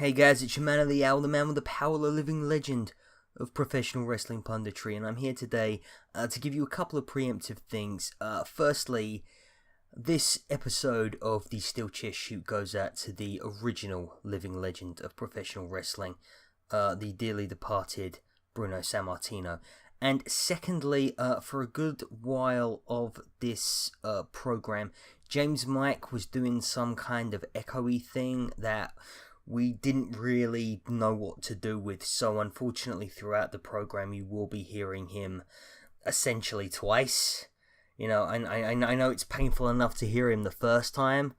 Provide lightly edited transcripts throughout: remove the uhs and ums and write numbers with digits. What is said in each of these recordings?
Hey guys, it's your man of the hour, the man with the power, the living legend of professional wrestling punditry, and I'm here today to give you a couple of preemptive things. Firstly, this episode of the SteelChair Shoot goes out to the original living legend of professional wrestling, the dearly departed Bruno Sammartino. And secondly, for a good while of this program, James Mike was doing some kind of echoey thing that we didn't really know what to do with, so unfortunately throughout the program you will be hearing him essentially twice. You know, I know it's painful enough to hear him the first time,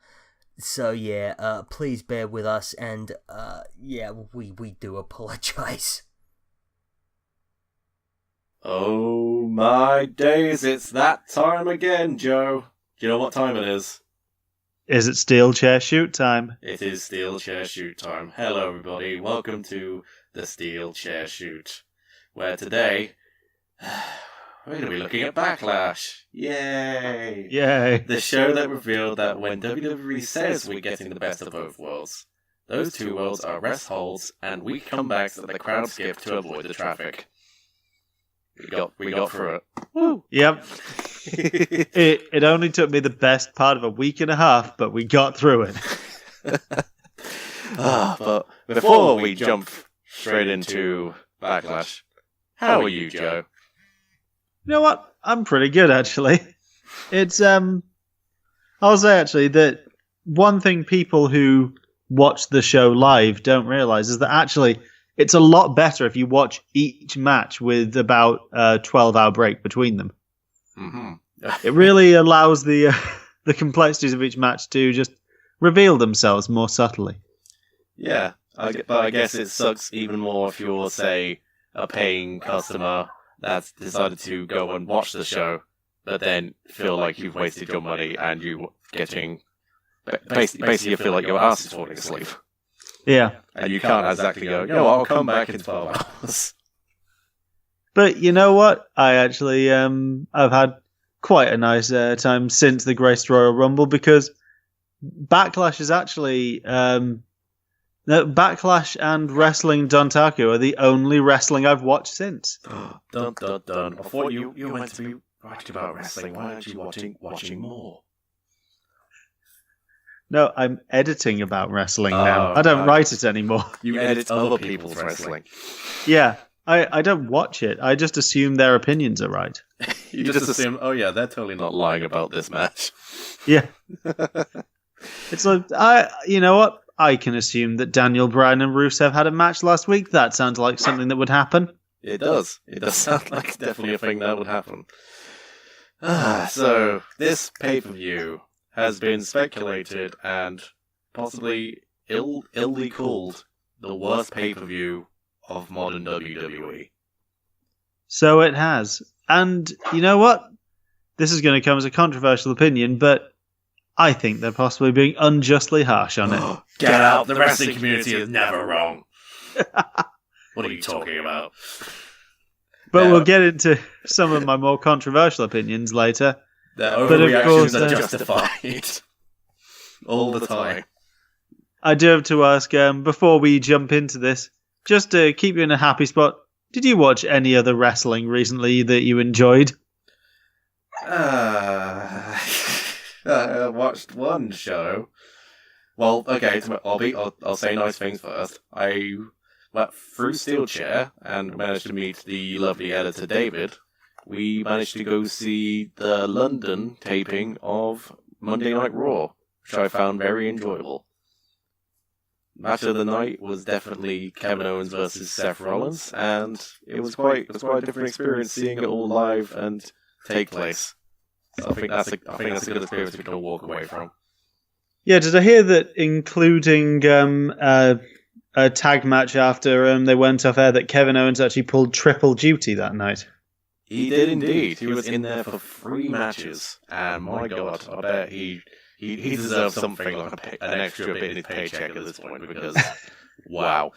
so yeah, please bear with us, and we do apologize. Oh my days, it's that time again, Joe. Do you know what time it is? Is it SteelChair Shoot time? It is SteelChair Shoot time. Hello everybody, welcome to the SteelChair Shoot, where today we're going to be looking at Backlash. Yay! Yay! The show that revealed that when WWE says we're getting the best of both worlds, those two worlds are rest holds and weak comebacks that the crowd skip to avoid the traffic. We got through it. Woo! Yep. It only took me the best part of a week and a half, but we got through it. But before we jump straight into Backlash, how are you, Joe? You know what? I'm pretty good, actually. It's, I'll say, actually, that one thing people who watch the show live don't realize is that, actually, it's a lot better if you watch each match with about a 12-hour break between them. Mm-hmm. It really allows the complexities of each match to just reveal themselves more subtly. Yeah, but I guess it sucks even more if you're, say, a paying customer that's decided to go and watch the show, but then feel like you've wasted your money and you getting... Basically, you feel like your ass is falling asleep. Yeah. And you can't exactly go, I'll come back in 12 hours. But you know what? I actually, I've had quite a nice time since the Great Royal Rumble, because Backlash is actually, Backlash and Wrestling Dontaku are the only wrestling I've watched since. Dun, dun, dun. I thought you were meant to be writing about wrestling. Why aren't you watching more? No, I'm editing about wrestling now. I don't write it anymore. You edit other people's wrestling. Yeah, I don't watch it. I just assume their opinions are right. You just assume, they're totally not lying about this match. Yeah. It's like, you know what? I can assume that Daniel Bryan and Rusev had a match last week. That sounds like something that would happen. It does. It does sound like definitely a thing that would happen. So, this pay-per-view has been speculated and possibly illy called the worst pay-per-view of modern WWE. So it has. And you know what? This is going to come as a controversial opinion, but I think they're possibly being unjustly harsh on it. Get out! The wrestling community is never wrong. What are you talking about? But we'll get into some of my more controversial opinions later. Their overreactions are justified. All the time. I do have to ask, before we jump into this, just to keep you in a happy spot, did you watch any other wrestling recently that you enjoyed? I watched one show. Well, okay, I'll say nice things first. I went through SteelChair and managed to meet the lovely editor David. We managed to go see the London taping of Monday Night Raw, which I found very enjoyable. Match of the night was definitely Kevin Owens versus Seth Rollins, and it was quite a different experience seeing it all live and take place. So I think that's a good experience we can walk away from. Yeah, did I hear that, including a tag match after they went off air, that Kevin Owens actually pulled triple duty that night? He did indeed. He was in there for 3 matches, and my God, I bet he deserves something like an extra bit in his paycheck at this point, because wow,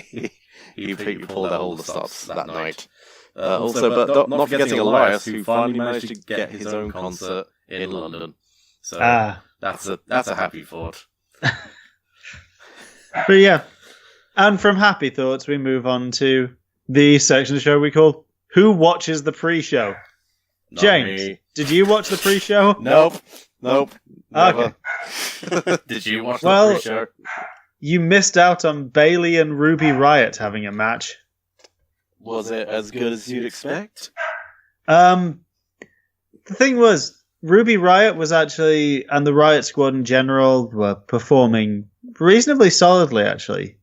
he pulled out all the stops that night. Also, but not forgetting Elias, who finally managed to get his own concert in London. So that's a happy thought. But yeah, And from happy thoughts, we move on to the section of the show we call Who Watches the Pre-Show? Not James, me. did you watch the pre-show? Nope. Never. Okay. Did you watch Well- the pre-show? You missed out on Bailey and Ruby Riott having a match. Was it as good as you'd expect? The thing was, Ruby Riott was actually, and the Riott Squad in general, were performing reasonably solidly, actually.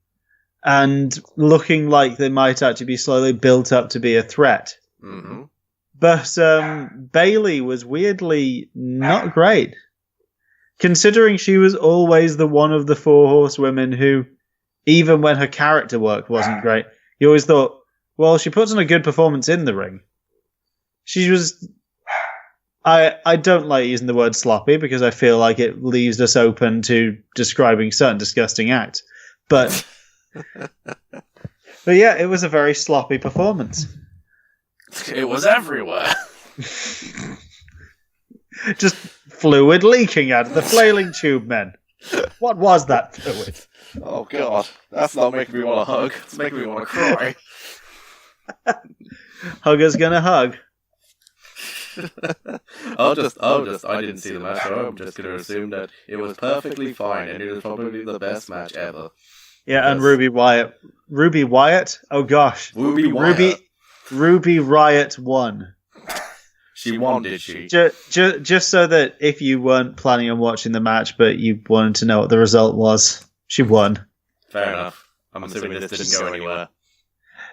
And looking like they might actually be slowly built up to be a threat. Mm-hmm. But Bailey was weirdly not great. Considering she was always the one of the four horsewomen who, even when her character work wasn't great, you always thought, well, she puts on a good performance in the ring. She was... I don't like using the word sloppy because I feel like it leaves us open to describing certain disgusting acts. But yeah, it was a very sloppy performance. It was everywhere. Just fluid leaking out of the flailing tube men. What was that fluid? Oh god, that's not making me want to hug. It's making me want to cry. Hugger's gonna hug. I didn't see the match, so I'm just going to assume that it was perfectly fine, and it was probably the best match ever. Yeah, and Yes. Ruby Wyatt? Oh gosh. Ruby Wyatt. Ruby Riott won. She won, did she? Just so that if you weren't planning on watching the match, but you wanted to know what the result was, she won. Fair enough. I'm assuming this didn't go anywhere.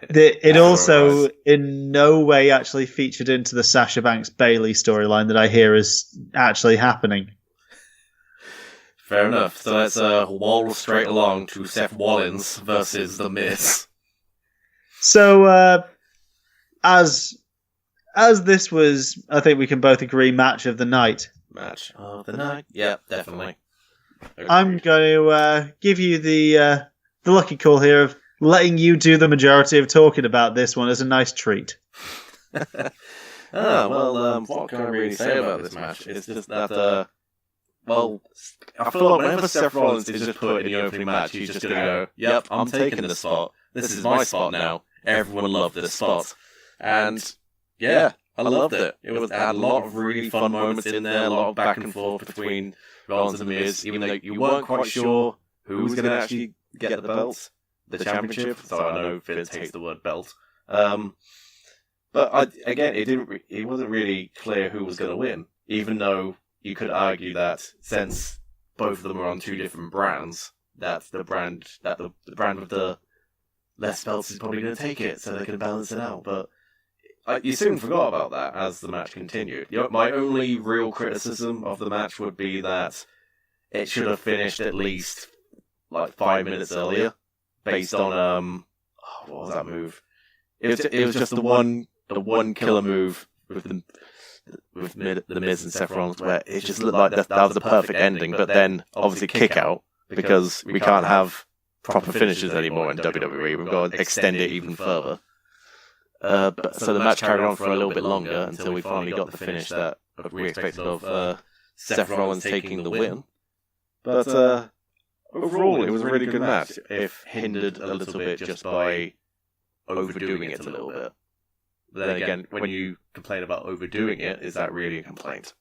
It also Otherwise. in no way actually featured into the Sasha Banks Bailey storyline that I hear is actually happening. Fair enough. So let's wall straight along to Seth Rollins versus The Miz. So as this was, I think we can both agree, match of the night. Match of the night. Yeah, definitely. I'm going to give you the lucky call here of letting you do the majority of talking about this one as a nice treat. What can I really say about this match? It's just that, I feel like whenever Seth Rollins is just put in the opening match, he's just going to go, yep, I'm taking this spot. This is my spot now. Everyone loved this spot. And, yeah, I loved it. It had a lot of really fun moments in there, a lot of back and forth between Rollins and Miz, even though you weren't quite sure who was going to actually get the belt. The championship, so I know Vince hates the word belt. But it wasn't really clear who was going to win, even though you could argue that since both of them are on two different brands, that the brand with the less belts is probably going to take it, so they can balance it out. But you soon forgot about that as the match continued. My only real criticism of the match would be that it should have finished at least like 5 minutes earlier. Based on what was that move? It was just the one killer move with the Miz and Seth Rollins, where it just looked like that was the perfect ending. But then obviously kick out, because we can't have proper finishes anymore in WWE. We've got to extend it even further. So the match carried on for a little bit longer until we finally got the finish that we expected of Seth Rollins taking the win. But overall, it was a really good match, if hindered a little bit just by overdoing it a little bit. But then again, when you complain about overdoing it, is that really a complaint?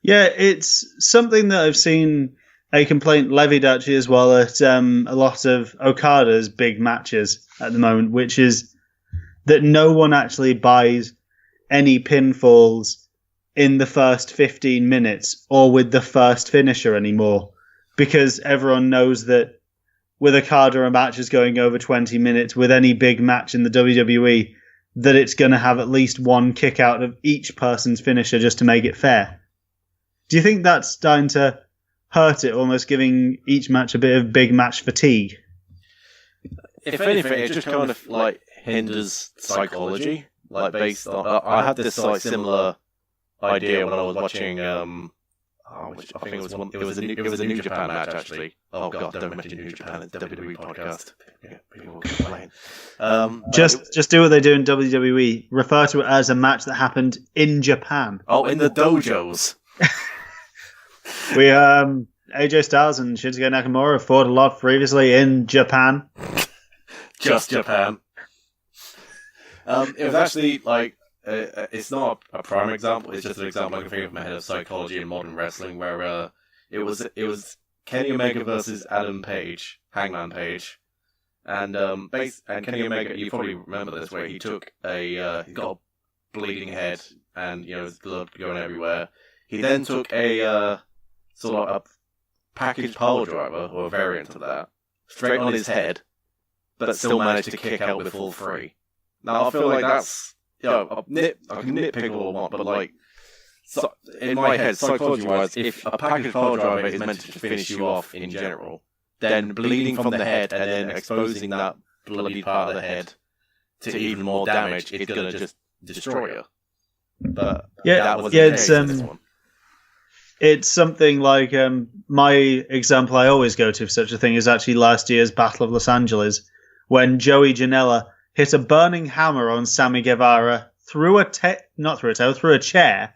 Yeah, it's something that I've seen a complaint levied actually as well at a lot of Okada's big matches at the moment, which is that no one actually buys any pinfalls in the first 15 minutes or with the first finisher anymore. Because everyone knows that with Okada, a match is going over 20 minutes, with any big match in the WWE, that it's going to have at least one kick out of each person's finisher just to make it fair. Do you think that's starting to hurt it, almost giving each match a bit of big match fatigue? If anything, it just kind of like hinders psychology. Like based on, I had this like similar idea when I was watching. I think it was it was a New Japan match actually. Oh god, don't mention New Japan. It's WWE podcast. Yeah, people will complain. Just do what they do in WWE. Refer to it as a match that happened in Japan. Oh, in the dojos. We AJ Styles and Shinsuke Nakamura fought a lot previously in Japan. Just Japan. It was actually like it's not a prime example. It's just an example I can think of in my head of psychology in modern wrestling, where it was Kenny Omega versus Adam Page, Hangman Page, and Kenny Omega. You probably remember this, where he took he got a bleeding head and his blood going everywhere. He then took a sort of a package pile driver or a variant of that straight on his head, but still managed to kick out with all three. Now I feel like that's I can nitpick all I want, but like in my head, psychology-wise, if a package pile driver is meant to finish you off in general, then bleeding from the head and then exposing that bloody part of the head to even more damage, it's gonna just destroy you. But that was the case in this one. It's something like my example I always go to for such a thing is actually last year's Battle of Los Angeles, when Joey Janela hit a burning hammer on Sammy Guevara through a chair,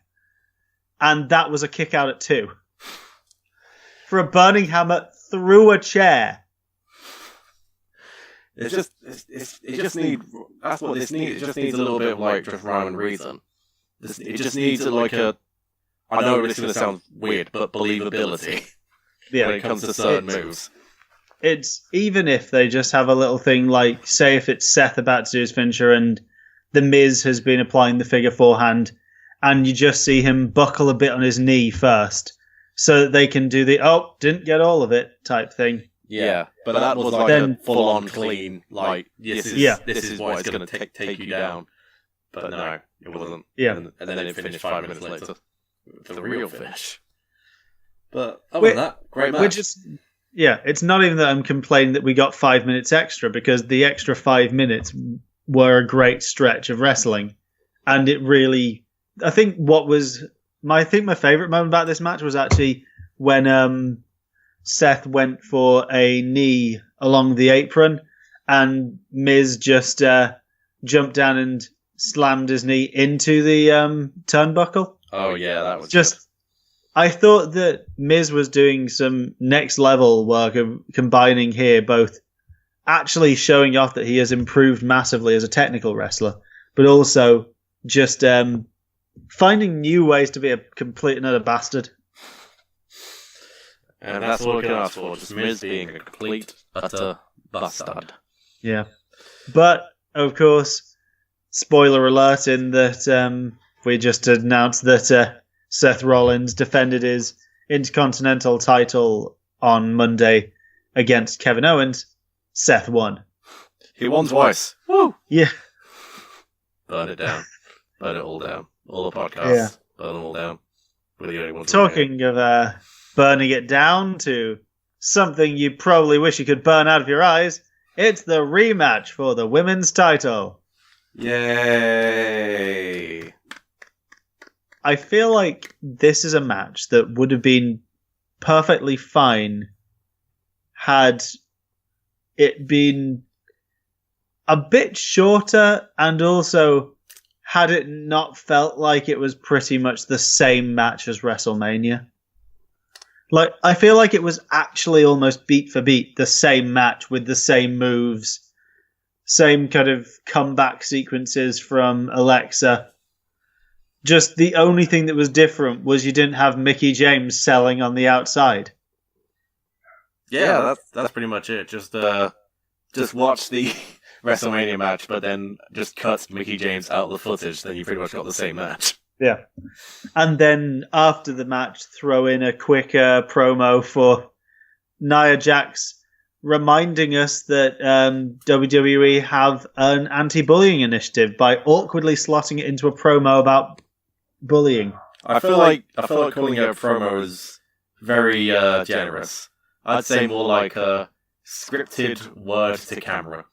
and that was a kick out at 2. For a burning hammer through a chair. It just needs a little bit of like just rhyme and reason. It just needs I know it's going to sound weird, but believability when it comes to certain moves. It's even if they just have a little thing like, say if it's Seth about to do his finisher and The Miz has been applying the figure forehand, and you just see him buckle a bit on his knee first, so that they can do the didn't get all of it type thing. Yeah, but that was like a full-on clean, like this is what it's going to take you down. But no, it wasn't. Yeah, and then it finished 5 minutes later for the real finish. But other than that, great match. It's not even that I'm complaining that we got 5 minutes extra, because the extra 5 minutes were a great stretch of wrestling, and it really. I think my favourite moment about this match was actually when Seth went for a knee along the apron, and Miz just jumped down and slammed his knee into the turnbuckle. Oh yeah, that was just. Good. I thought that Miz was doing some next level work of combining here, both actually showing off that he has improved massively as a technical wrestler, but also just finding new ways to be a complete and utter bastard. And that's all I can ask for, just Miz being a complete, utter bastard. Yeah. But, of course, spoiler alert in that we just announced that Seth Rollins defended his Intercontinental title on Monday against Kevin Owens. Seth won. He won twice. Woo! Yeah. Burn it down. Burn it all down. All the podcasts. Burn them all down. We're the only ones. Talking of burning it down to something you probably wish you could burn out of your eyes, it's the rematch for the women's title. Yay! I feel like this is a match that would have been perfectly fine had it been a bit shorter, and also had it not felt like it was pretty much the same match as WrestleMania. Like, I feel like it was actually almost beat for beat the same match with the same moves, same kind of comeback sequences from Alexa. Just the only thing that was different was you didn't have Mickie James selling on the outside. Yeah, that's pretty much it. Just watch the WrestleMania match, but then just cut Mickie James out of the footage, then you pretty much got the same match. Yeah. And then after the match, throw in a quick promo for Nia Jax, reminding us that WWE have an anti-bullying initiative by awkwardly slotting it into a promo about bullying. I feel like calling it a promo is very generous. I'd say more like a scripted word to camera.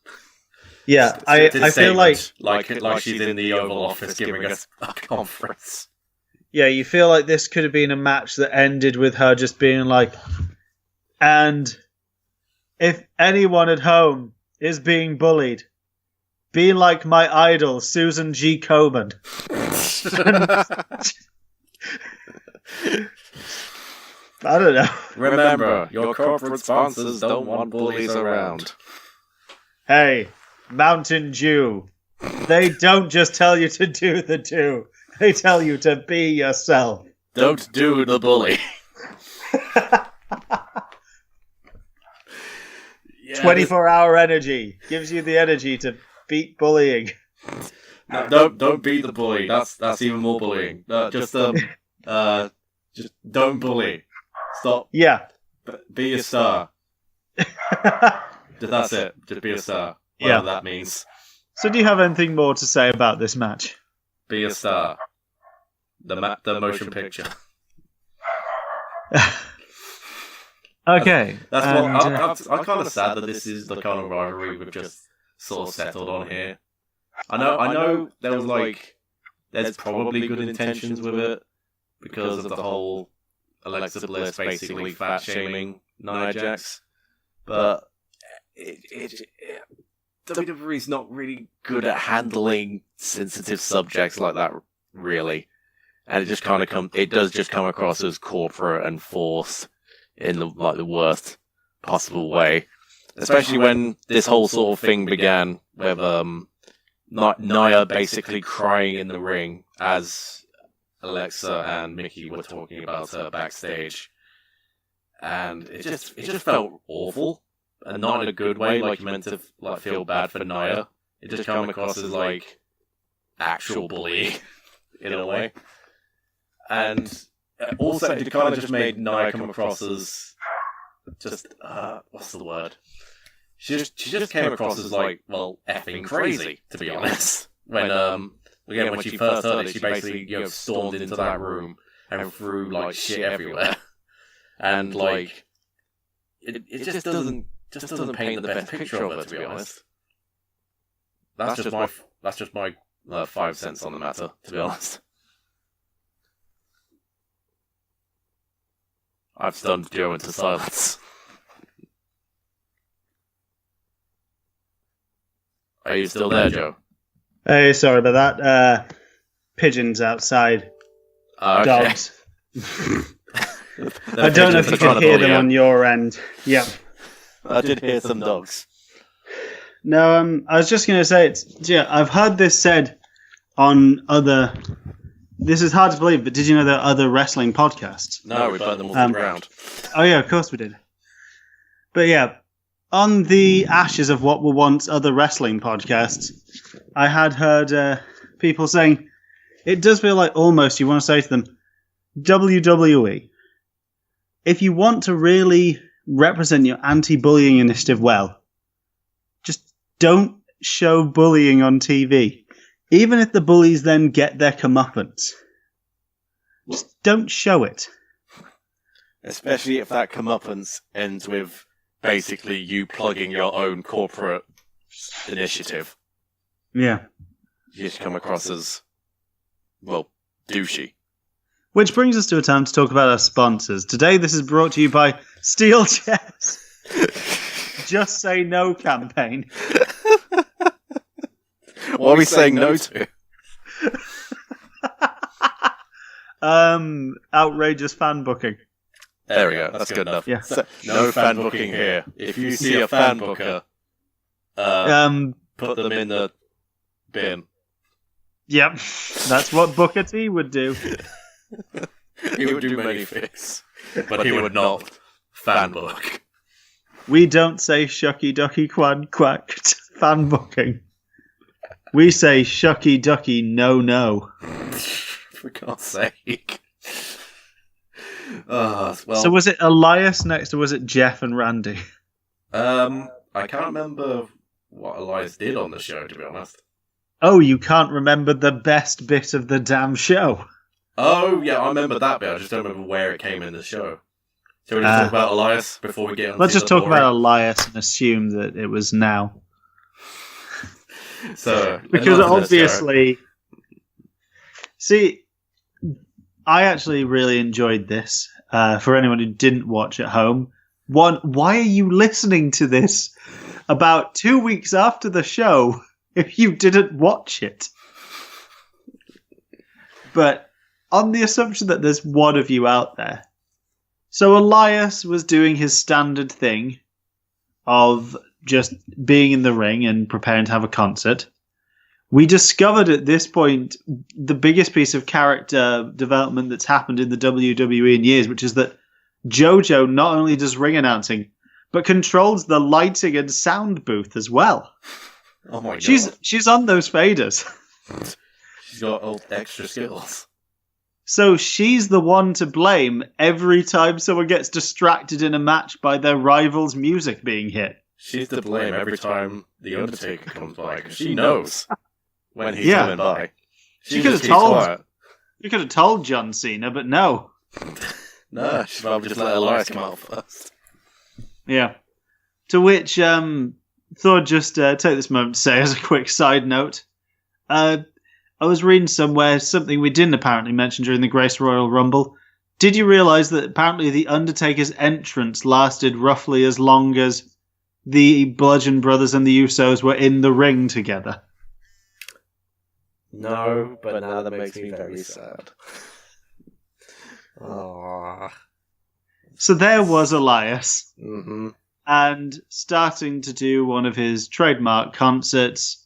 Yeah, I feel like she's in the Oval Office giving us a conference. Yeah, you feel like this could have been a match that ended with her just being like, and if anyone at home is being bullied, be like my idol, Susan G. Komen. I don't know. Remember, your corporate sponsors don't want bullies around. Hey, Mountain Dew. They don't just tell you to do the do. They tell you to be yourself. Don't do the bully. 24-hour energy gives you the energy to beat bullying. No, don't beat the bully. That's even more bullying. Just don't bully. Stop. Yeah. Be a star. That's it. Just be a star. Whatever that means. So, do you have anything more to say about this match? Be a star. The motion picture. Okay. I'm kind of sad that this is the kind of rivalry we've just sort of settled on here. I know there was there's probably good intentions with it because of the whole Alexa Bliss basically fat shaming Nia Jax, but WWE's not really good at handling sensitive subjects like that, really, and it just kind of does just come across as corporate and forced in the worst possible way, especially when this whole sort of thing began with Nia basically crying in the ring as Alexa and Mickey were talking about her backstage, and it just felt awful, and not in a good way. Like, you meant to feel bad for Nia. It just came across as actual bullying in a way, and also it kind of just made Nia come across as just what's the word? She just came across as effing crazy, to be honest. When when she first heard it, she basically stormed into that room and threw shit everywhere, and it just doesn't paint the best picture of her, to be honest. That's just my 5 cents on the matter, to be honest. I've stunned Joe into silence. Are you still there, Joe? Hey, sorry about that. Pigeons outside. Okay. Dogs. I don't know if you can hear them on your end. Yep. I did hear some dogs. No, I was just going to say, I've heard this said on other... This is hard to believe, but did you know there are other wrestling podcasts? No, we burnt them all to the ground. Oh yeah, of course we did. But yeah, on the ashes of what were once other wrestling podcasts, I had heard people saying, it does feel like almost you want to say to them, WWE, if you want to really represent your anti-bullying initiative well, just don't show bullying on TV. Even if the bullies then get their comeuppance, just don't show it. Especially if that comeuppance ends with basically you plugging your own corporate initiative. Yeah. You just come across as, douchey. Which brings us to a time to talk about our sponsors. Today this is brought to you by SteelChair's Just Say No campaign. What are we saying no to? Outrageous fan booking. There we go. That's good enough. Yeah. So, no fan booking here. If you see a fan booker, put them in the bin. Yep. That's what Booker T would do. He would do many things, but he would not fan book. We don't say shucky ducky quack quack fan booking. We say shucky ducky no. For God's sake. So was it Elias next or was it Jeff and Randy? I can't remember what Elias did on the show, to be honest. Oh, you can't remember the best bit of the damn show? Oh, yeah, I remember that bit. I just don't remember where it came in the show. So we just talk about Elias before we get on. Let's just talk about Elias and assume that it was now. So, because obviously, see, I actually really enjoyed this. For anyone who didn't watch at home, why are you listening to this about 2 weeks after the show if you didn't watch it? But on the assumption that there's one of you out there, So Elias was doing his standard thing of just being in the ring and preparing to have a concert. We discovered at this point the biggest piece of character development that's happened in the WWE in years, which is that JoJo not only does ring announcing, but controls the lighting and sound booth as well. Oh my god. She's on those faders. She's got all extra skills. So she's the one to blame every time someone gets distracted in a match by their rival's music being hit. She's to blame every time The Undertaker comes by, because she knows when he's coming by. She could have told John Cena, but no. No, she'd probably just let Elias come out first. Yeah. To which, thought I'd just take this moment to say as a quick side note, I was reading somewhere something we didn't apparently mention during the Grace Royal Rumble. Did you realise that apparently The Undertaker's entrance lasted roughly as long as the Bludgeon Brothers and the Usos were in the ring together? No, but now that makes me very sad. Aww. So there was Elias, Mm-hmm. and starting to do one of his trademark concerts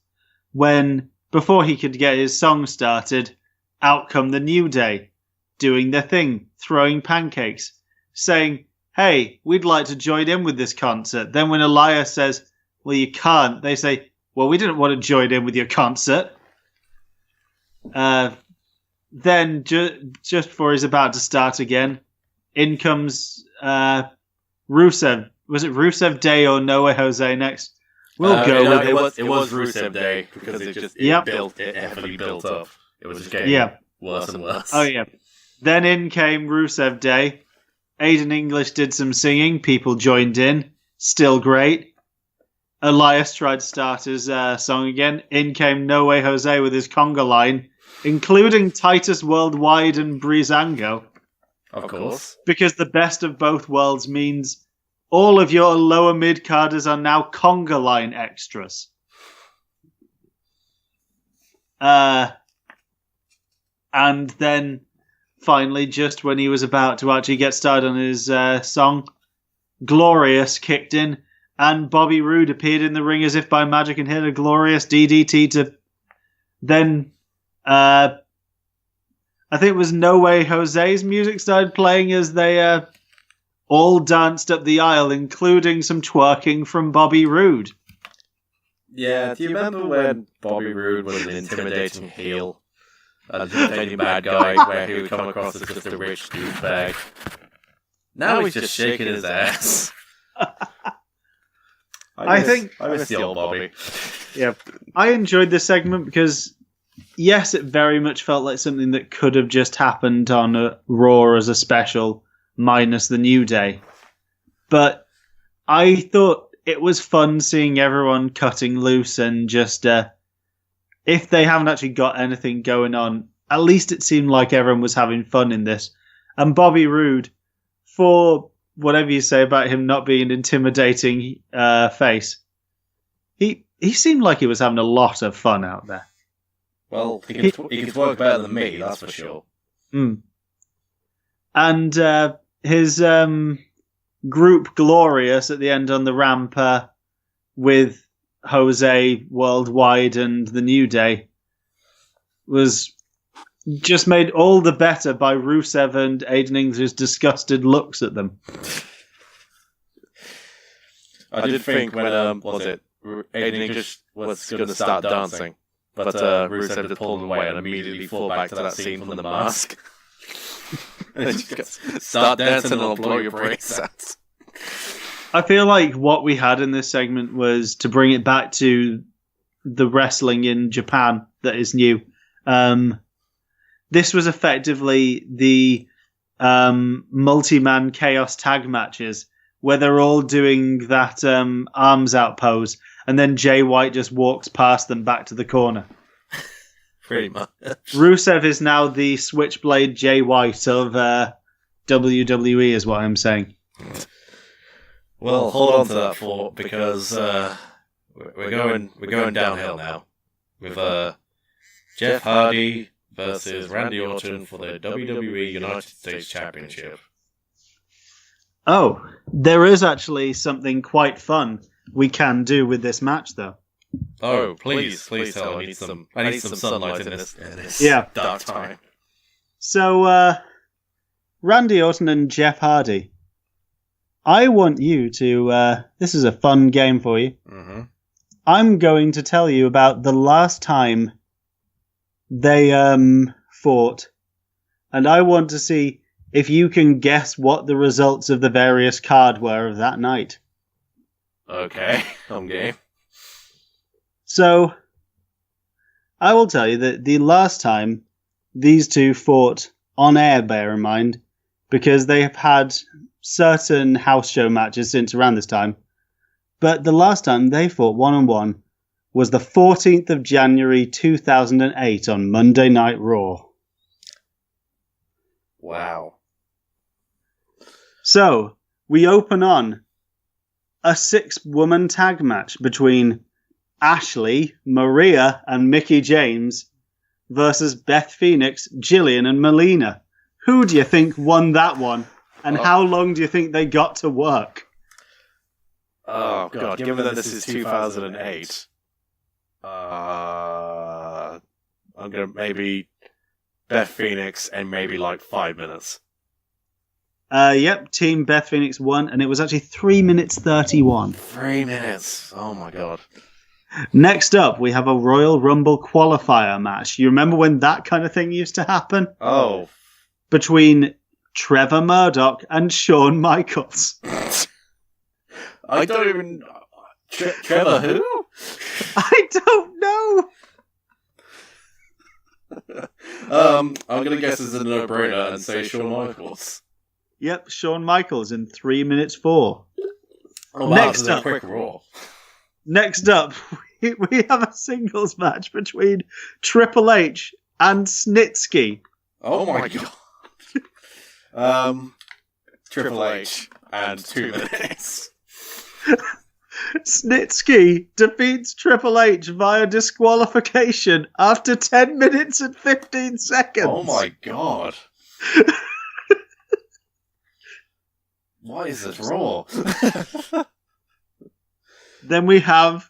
when, before he could get his song started, out come the New Day, doing their thing, throwing pancakes, saying, hey, we'd like to join in with this concert. Then when Elias says, well, you can't, they say, well, we didn't want to join in with your concert. Then, just before he's about to start again, in comes Rusev. Was it Rusev Day or No Way Jose next? We'll go with it. It was Rusev Day, because it heavily built up. It was just getting worse and worse. Oh, yeah. Then in came Rusev Day. Aiden English did some singing. People joined in. Still great. Elias tried to start his song again. In came No Way Jose with his conga line, including Titus Worldwide and Breezango. Of course. Because the best of both worlds means all of your lower mid-carders are now conga line extras. And then finally, just when he was about to actually get started on his song, Glorious kicked in, and Bobby Roode appeared in the ring as if by magic and hit a glorious DDT to then, I think it was No Way Jose's music started playing as they all danced up the aisle, including some twerking from Bobby Roode. Yeah, do you remember when Bobby Roode was an intimidating heel? An intimidating bad guy, where he would come across as just a rich douchebag. Now he's just shaking his ass. I miss the old Bobby. Yeah, I enjoyed this segment because, yes, it very much felt like something that could have just happened on a Raw as a special, minus the New Day. But I thought it was fun seeing everyone cutting loose and just, if they haven't actually got anything going on, at least it seemed like everyone was having fun in this. And Bobby Roode, for whatever you say about him not being an intimidating face, he seemed like he was having a lot of fun out there. Well, he could work better than me, that's for sure. Mm. And his group Glorious at the end on the ramp with Jose Worldwide and the New Day was just made all the better by Rusev and Aiden English's disgusted looks at them. I did think when, Aiden English was going to start dancing, but Rusev just pulled him away and immediately fall back to that scene from The Mask. And then just start dancing and I'll blow your brains out. I feel like what we had in this segment was to bring it back to the wrestling in Japan that is new. This was effectively the multi-man chaos tag matches where they're all doing that arms out pose, and then Jay White just walks past them back to the corner. Pretty much. Rusev is now the Switchblade Jay White of WWE, is what I'm saying. Well, hold on to that because we're going downhill now with Jeff Hardy versus Randy Orton for the WWE United States Championship. Oh, there is actually something quite fun we can do with this match, though. Oh, please tell. I need some sunlight in this dark time. So, Randy Orton and Jeff Hardy, I want you to, this is a fun game for you. Mm-hmm. I'm going to tell you about the last time they fought, and I want to see if you can guess what the results of the various card were of that night. Okay, I'm game. So, I will tell you that the last time these two fought on air, bear in mind, because they have had certain house show matches since around this time, but the last time they fought one-on-one was the 14th of January 2008 on Monday Night Raw. Wow. So, we open on a 6-woman tag match between Ashley, Maria, and Mickie James versus Beth Phoenix, Jillian, and Melina. Who do you think won that one? And how long do you think they got to work? Oh, God. Given that this is 2008, I'm going to maybe Beth Phoenix and maybe like 5 minutes. Yep, Team Beth Phoenix won, and it was actually 3 minutes 31. 3 minutes. Oh, my God. Next up, we have a Royal Rumble qualifier match. You remember when that kind of thing used to happen? Oh. Between Trevor Murdoch and Shawn Michaels. I don't even... Trevor who? I don't know. I'm going to guess it's a no-brainer and say Shawn Michaels. Yep, Shawn Michaels in 3 minutes 4. Oh, wow, Next up, quick Raw. Next up, we have a singles match between Triple H and Snitsky. Oh my God. Triple H and 2 minutes. Snitsky defeats Triple H via disqualification after 10 minutes and 15 seconds. Oh my God. Why is this Raw? Then we have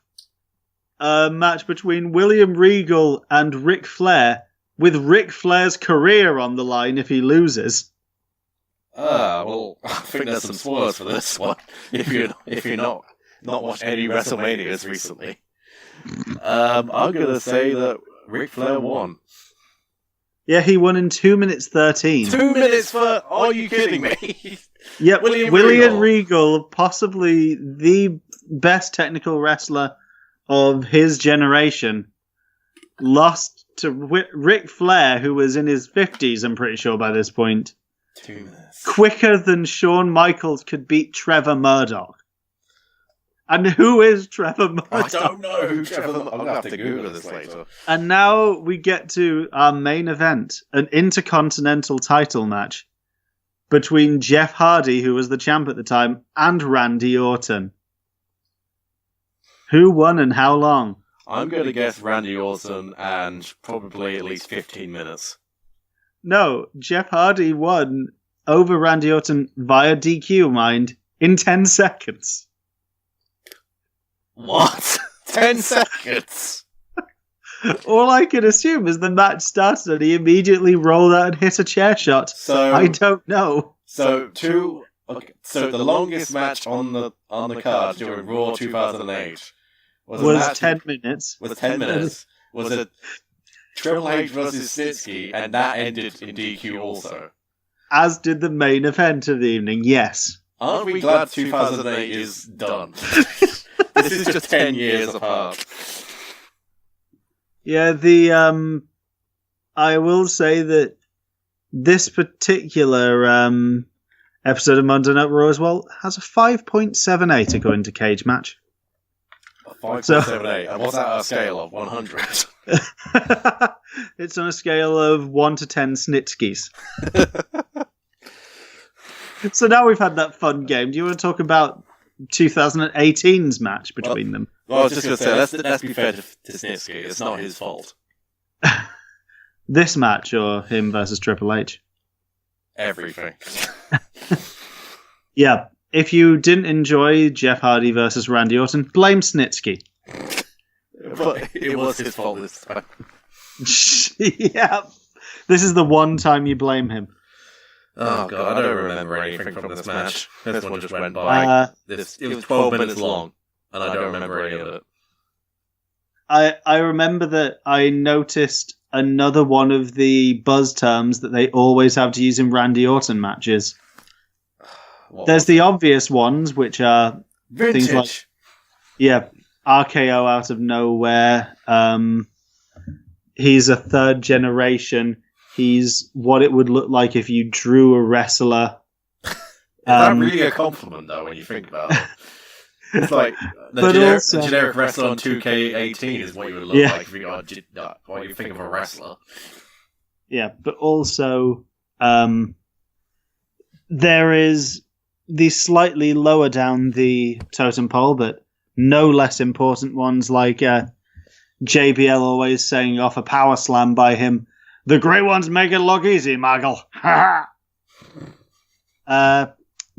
a match between William Regal and Ric Flair, with Ric Flair's career on the line if he loses. Well, I think there's some spoilers for this one. If you're not watched any WrestleManias recently, I'm gonna say that Ric Flair won. Yeah, he won in 2 minutes 13. 2 minutes for? Are you kidding me? Yep, William Regal, possibly the best technical wrestler of his generation, lost to Ric Flair, who was in his 50s, I'm pretty sure by this point. 2 minutes. Quicker than Shawn Michaels could beat Trevor Murdoch. And who is Trevor Murdoch? I don't know who Trevor Murdoch. I'm going to have to Google this later. And now we get to our main event, an Intercontinental title match between Jeff Hardy, who was the champ at the time, and Randy Orton. Who won and how long? I'm going to guess Randy Orton and probably at least 15 minutes. No, Jeff Hardy won over Randy Orton via DQ, mind, in 10 seconds. What? 10 seconds? All I can assume is the match started and he immediately rolled out and hit a chair shot. So I don't know. So the longest match on the card during Raw 2008 was 10 minutes. Was 10 minutes. Was it Triple H versus Snitsky, and that ended in DQ also. As did the main event of the evening, yes. Aren't we glad 2008 is done? This is just 10 years apart. Yeah, I will say that this particular episode of Monday Night Raw as well has a 5.78 according to Cage Match. 5.78. And what's that a scale of? 100? It's on a scale of 1 to 10 Snitskis. So now we've had that fun game. Do you want to talk about 2018's match between them? Well, I was just going to say, let's be fair to Snitsky. It's not his fault. This match or him versus Triple H? Everything. Yeah. If you didn't enjoy Jeff Hardy versus Randy Orton, blame Snitsky. But it was his fault this time. Yeah. This is the one time you blame him. Oh god, I don't remember anything from this match. This one just went by. It was 12 minutes long, and I don't remember any of it. I remember that I noticed another one of the buzz terms that they always have to use in Randy Orton matches. There's the obvious ones, which are vintage. Things like, RKO out of nowhere. He's a third generation. He's what it would look like if you drew a wrestler. Is that really a compliment, though, when you think about it? It's like the generic wrestler on 2K18 is what you would look like if you got what you think of a wrestler. Yeah, but also there is the slightly lower down the totem pole, but no less important ones like JBL always saying off a power slam by him. The great ones make it look easy, Maggle.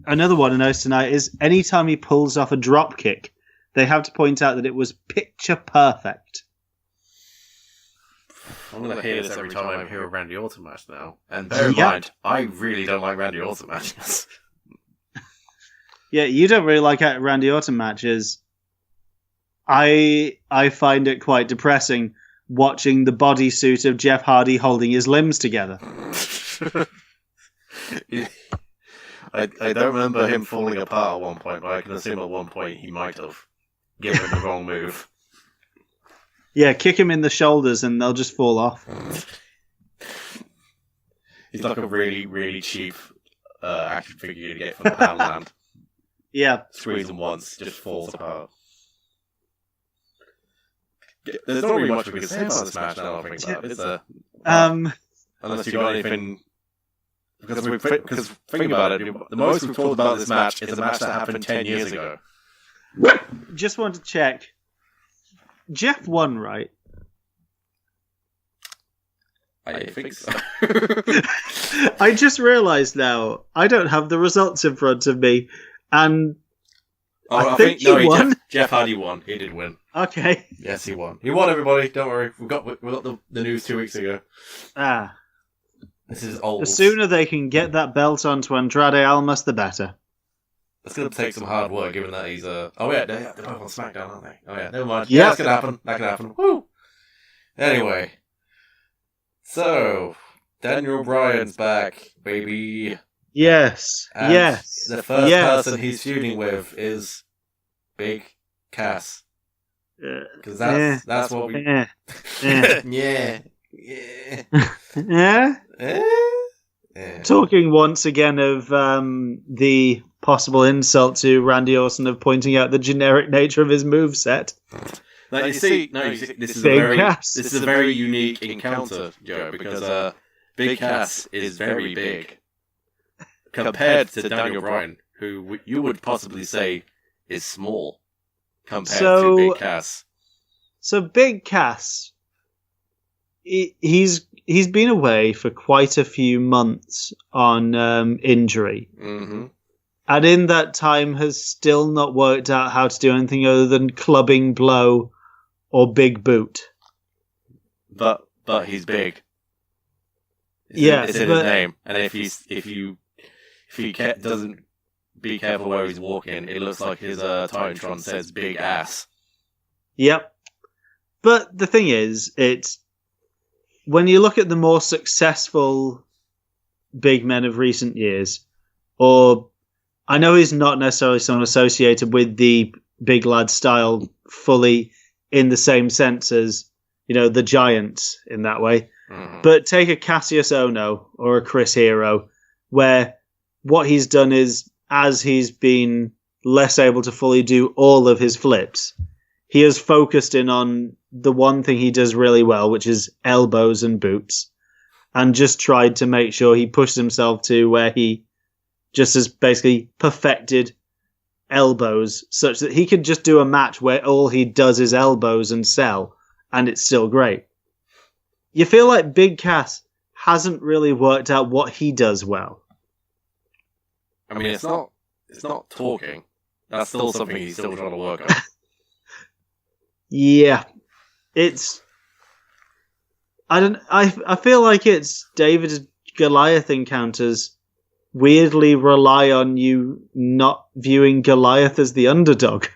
Another one I noticed tonight is anytime he pulls off a drop kick, they have to point out that it was picture perfect. I'm going to hear this every time I hear a Randy Orton match now. And bear in mind, I really don't like Randy Orton matches. Yeah, you don't really like Randy Orton matches. I find it quite depressing watching the bodysuit of Jeff Hardy holding his limbs together. I don't remember him falling apart at one point, but I can assume at one point he might have given him the wrong move. Yeah, kick him in the shoulders and they'll just fall off. He's like a really, really cheap action figure to get from the Poundland. Yeah. Squeeze him once, just falls apart. There's not really much we can say about this match now, I think about it, is there? Unless you got anything... Because think about it, the most we've talked about this match is a match that happened 10 years ago. Just want to check. Jeff won, right? I think so. I just realised now, I don't have the results in front of me, and I think he won. Jeff Hardy won. He did win. Okay. Yes, he won. He won, everybody. Don't worry. We got the news 2 weeks ago. This is old. The sooner they can get that belt onto Andrade Almas, the better. It's going to take some hard work, given that he's they're both on SmackDown, aren't they? Oh yeah, never mind. Yeah, that's going to happen. That can happen. Woo! Anyway. So, Daniel Bryan's back, baby. Yes. And yes. The first person he's feuding with is Big Cass. Because that's what we... Yeah. Talking once again of the possible insult to Randy Orton of pointing out the generic nature of his moveset. You see, this is a very unique encounter, Joe, because Big Cass is very big compared to Daniel Bryan, who you would possibly say is small compared to Big Cass. So Big Cass, he's been away for quite a few months on injury. Mm-hmm. And in that time has still not worked out how to do anything other than clubbing blow or big boot. But he's big. It's in his name. And if he doesn't be careful where he's walking, it looks like his Titantron says big ass. Yep. But the thing is, it's when you look at the more successful big men of recent years, or I know he's not necessarily someone associated with the big lad style fully in the same sense as, the Giants in that way. Mm-hmm. But take a Cassius Ohno or a Chris Hero, where what he's done is, as he's been less able to fully do all of his flips, he has focused in on the one thing he does really well, which is elbows and boots, and just tried to make sure he pushed himself to where he just has basically perfected elbows such that he could just do a match where all he does is elbows and sell, and it's still great. You feel like Big Cass hasn't really worked out what he does well. I mean, it's not it's not talking. That's still something he's still trying to work on. Yeah, it's. I feel like it's David Goliath encounters weirdly rely on you not viewing Goliath as the underdog.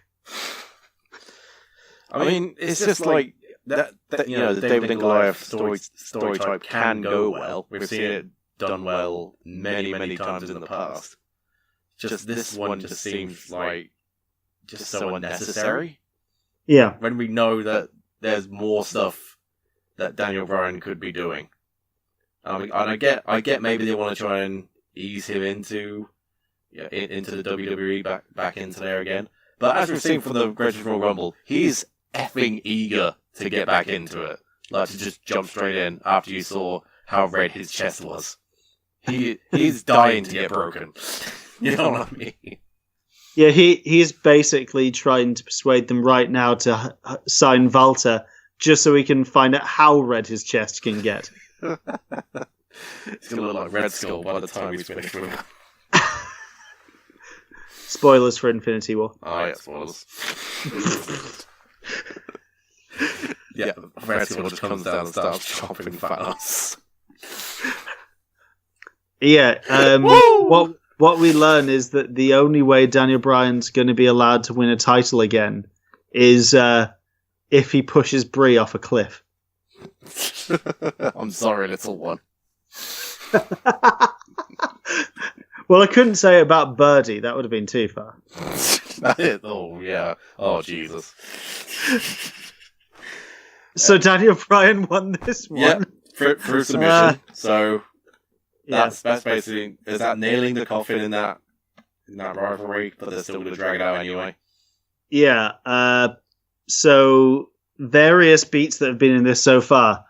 I mean, it's just like that you know, the David and Goliath story type can go well. We've seen it done well many times in the past. Just this one just seems like just so unnecessary. Yeah. When we know that there's more stuff that Daniel Bryan could be doing. And I get maybe they want to try and ease him into the WWE back into there again. But as we've seen from the Greatest Royal Rumble, he's effing eager to get back into it. Like to just jump straight in after you saw how red his chest was. He's dying to get broken. You know what I mean? Yeah, he's basically trying to persuade them right now to sign Walter just so he can find out how red his chest can get. It's going to look like Red Skull by the time he's finished with him. Spoilers for Infinity War. Oh, yeah, spoilers. Yeah, Red Skull just comes down and starts chopping Thanos. Yeah, what we learn is that the only way Daniel Bryan's going to be allowed to win a title again is if he pushes Brie off a cliff. I'm sorry, little one. Well, I couldn't say it about Birdie. That would have been too far. Oh, yeah. Oh, Jesus. So Daniel Bryan won this one? Yeah, through submission. So that's basically... Is that nailing the coffin in that rivalry? But they're still going to drag it out anyway? Yeah. So various beats that have been in this so far.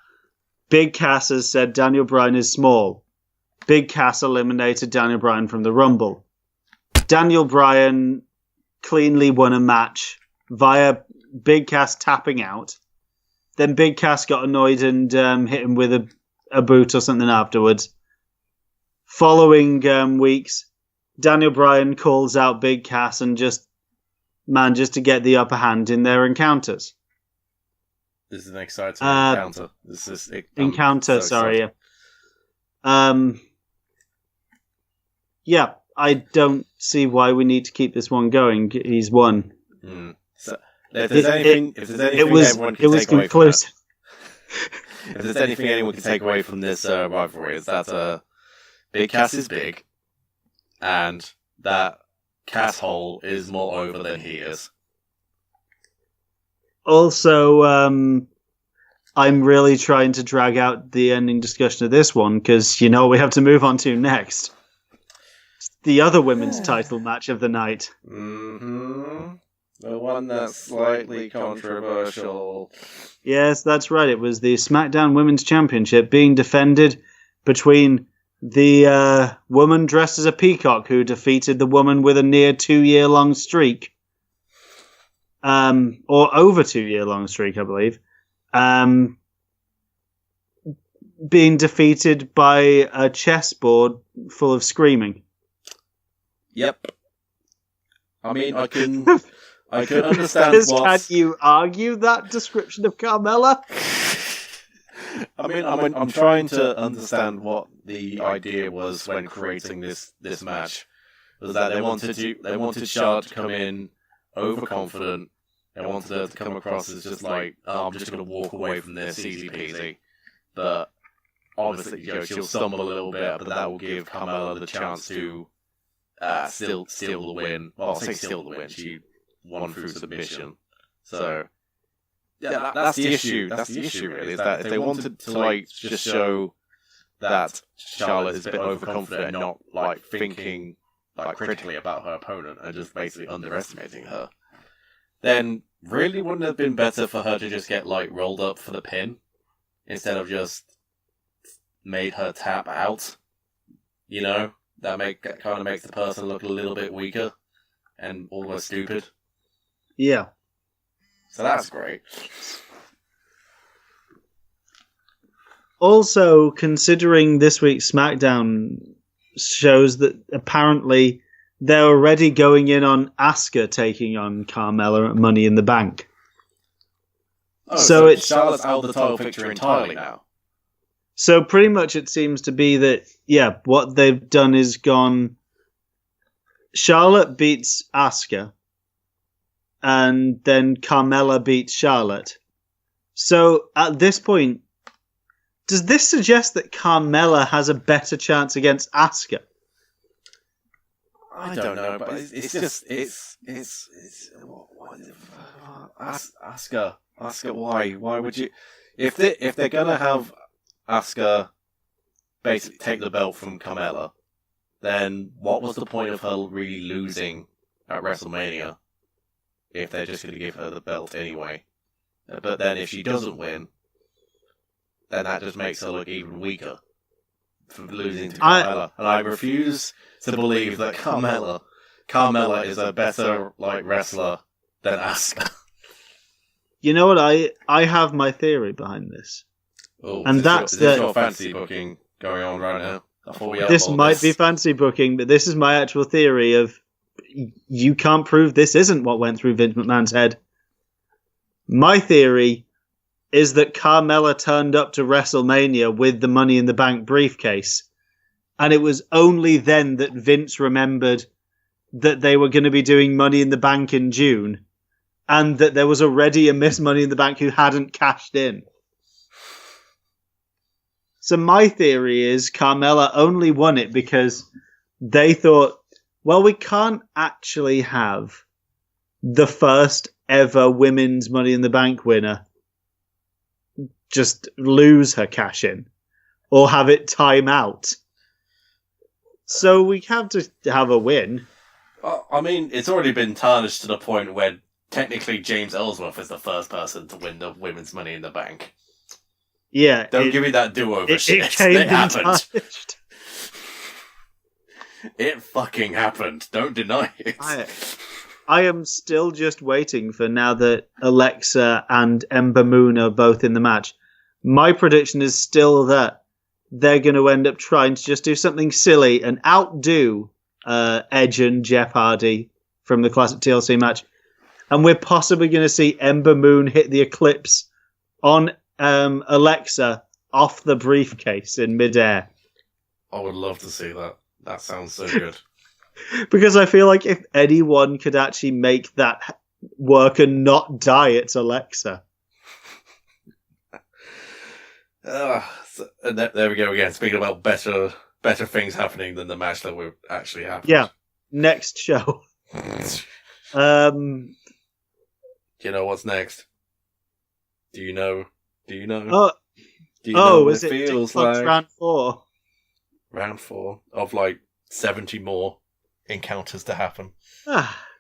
Big Cass has said Daniel Bryan is small. Big Cass eliminated Daniel Bryan from the Rumble. Daniel Bryan cleanly won a match via Big Cass tapping out. Then Big Cass got annoyed and hit him with a boot or something afterwards. Following weeks, Daniel Bryan calls out Big Cass and just manages to get the upper hand in their encounters. This is an exciting encounter. This is encounter. So sorry, yeah. Yeah, I don't see why we need to keep this one going. He's won. So, if there's anything everyone can take away from that, if there's anything anyone can take away from this rivalry, is that Big Cass is big, and that Cass Hole is more over than he is. Also, I'm really trying to drag out the ending discussion of this one because, we have to move on to next. It's the other women's title match of the night. Mm-hmm. The one that's slightly controversial. Yes, that's right. It was the SmackDown Women's Championship being defended between the woman dressed as a peacock who defeated the woman with a near 2-year-long streak. Or over 2-year-long streak, I believe. Being defeated by a chessboard full of screaming. Yep. I mean, I can understand Can you argue that description of Carmella? I mean, I'm trying to understand what the idea was when creating this match. Was that they wanted Charlotte to come in overconfident. They wanted her to come across as just like, I'm just going to walk away from this easy peasy. But obviously, she'll stumble a little bit, but that will give Carmella the chance to steal the win. Well, I'll say steal the win. She won through submission. So, yeah, that's the issue. That's the issue, really. Is that if they wanted to just show that Charlotte is a bit overconfident and not thinking critically about her opponent and just basically underestimating her, then really wouldn't it have been better for her to just get rolled up for the pin instead of just made her tap out? That kind of makes the person look a little bit weaker and almost stupid. Yeah. So that's great. Also, considering this week's SmackDown shows that apparently they're already going in on Asuka taking on Carmella at Money in the Bank. Oh, so it's Charlotte's out of the title picture entirely now. So pretty much it seems to be that, yeah, what they've done is gone... Charlotte beats Asuka, and then Carmella beats Charlotte. So at this point, does this suggest that Carmella has a better chance against Asuka? I don't know, but it's just Asuka. Why would you? If they're gonna have Asuka basically take the belt from Carmella, then what was the point of her really losing at WrestleMania if they're just gonna give her the belt anyway? But then if she doesn't win, then that just makes her look even weaker for losing to Carmella. And I refuse to believe that Carmella is a better wrestler than Asuka. You know what? I have my theory behind this. Oh, and is this your fancy booking going on right now? This might be fancy booking, but this is my actual theory of you can't prove this isn't what went through Vince McMahon's head. My theory is that Carmella turned up to WrestleMania with the Money in the Bank briefcase, and it was only then that Vince remembered that they were going to be doing Money in the Bank in June, and that there was already a Miss Money in the Bank who hadn't cashed in. So my theory is Carmella only won it because they thought, well, we can't actually have the first ever women's Money in the Bank winner just lose her cash in or have it time out. So we have to have a win. I mean, it's already been tarnished to the point where technically James Ellsworth is the first person to win the women's Money in the Bank. Yeah. Don't give me that do-over shit. It happened. Tarnished. It fucking happened. Don't deny it. I am still just waiting for now that Alexa and Ember Moon are both in the match. My prediction is still that they're going to end up trying to just do something silly and outdo Edge and Jeff Hardy from the classic TLC match. And we're possibly going to see Ember Moon hit the Eclipse on Alexa off the briefcase in midair. I would love to see that. That sounds so good. Because I feel like if anyone could actually make that work and not die, it's Alexa. And there we go again. Speaking about better things happening than the match that would actually happen. Yeah. Next show. You know what's next? Do you know? Do you know what is it it feels like? Round 4? Round 4 of 70 more encounters to happen.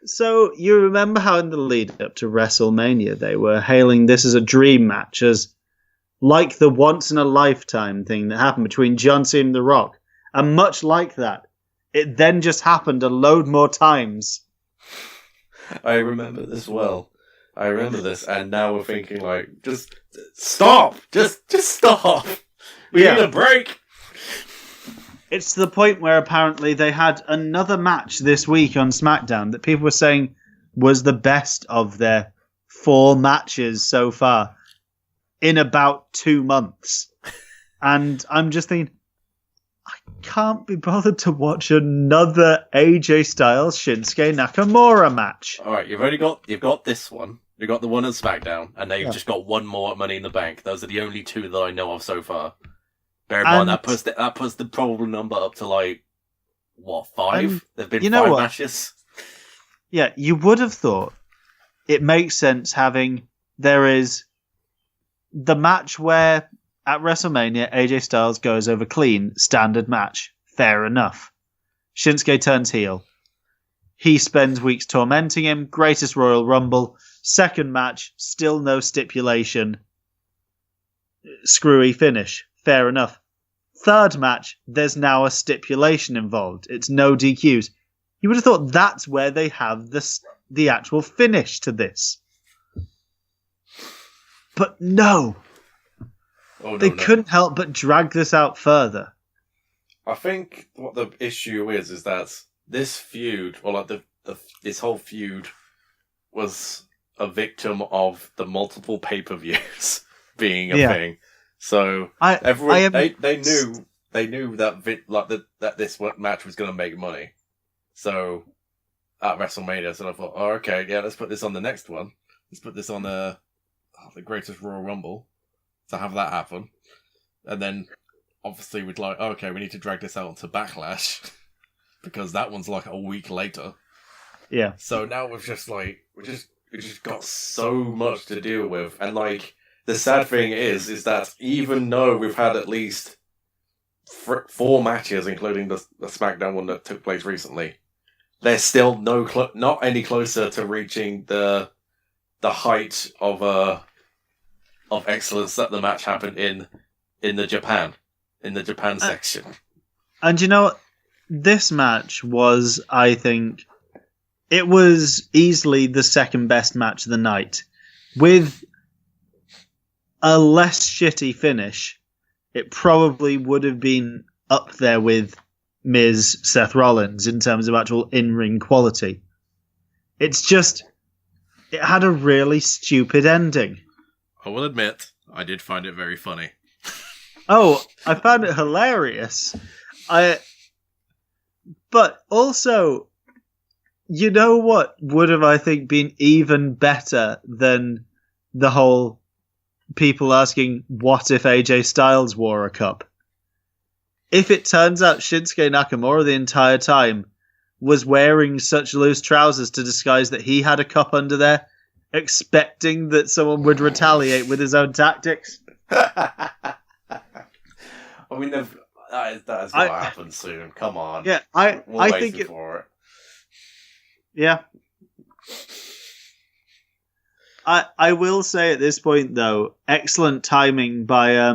So you remember how in the lead up to WrestleMania they were hailing this as a dream match, as like the once in a lifetime thing that happened between John Cena and The Rock. And much like that, it then just happened a load more times. I remember this well. I remember this, and now we're thinking just stop! Just stop! We need a break! It's to the point where apparently they had another match this week on SmackDown that people were saying was the best of their 4 matches so far in about 2 months. And I'm just thinking, I can't be bothered to watch another AJ Styles Shinsuke Nakamura match. Alright, you've got this one. You've got the one on SmackDown, and now you've just got one more at Money in the Bank. Those are the only 2 that I know of so far. Bear in mind, that puts the probable number up to 5? There've been 5 matches. Yeah, you would have thought it makes sense there is the match where at WrestleMania AJ Styles goes over clean, standard match, fair enough. Shinsuke turns heel. He spends weeks tormenting him, greatest Royal Rumble, second match, still no stipulation, screwy finish, fair enough. Third match, there's now a stipulation involved. It's no DQs. You would have thought that's where they have the actual finish to this. But no. They couldn't help but drag this out further. I think what the issue is that this feud, or like this whole feud, was a victim of the multiple pay-per-views being a thing. So everyone they knew that this match was going to make money. So at WrestleMania, so I thought, oh, okay, yeah, let's put this on the next one. Let's put this on the Greatest Royal Rumble to have that happen. And then, obviously, we'd like, okay, we need to drag this out onto Backlash because that one's like a week later. Yeah. So now we've just we just got so much to deal with, and like the sad thing is that even though we've had at least 4 matches, including the SmackDown one that took place recently, they're still not any closer to reaching the height of excellence that the match happened in the Japan section. And you know, this match was, I think, it was easily the second best match of the night. With a less shitty finish, it probably would have been up there with Miz, Seth Rollins in terms of actual in-ring quality. It's just, it had a really stupid ending. I will admit, I did find it very funny. Oh, I found it hilarious. But also, you know what would have, I think, been even better than the whole people asking, what if AJ Styles wore a cup? If it turns out Shinsuke Nakamura the entire time was wearing such loose trousers to disguise that he had a cup under there, expecting that someone would retaliate with his own tactics. I mean, that is going to happen soon. Come on. Yeah, we're I waiting think for it. Yeah. I will say at this point, though, excellent timing by,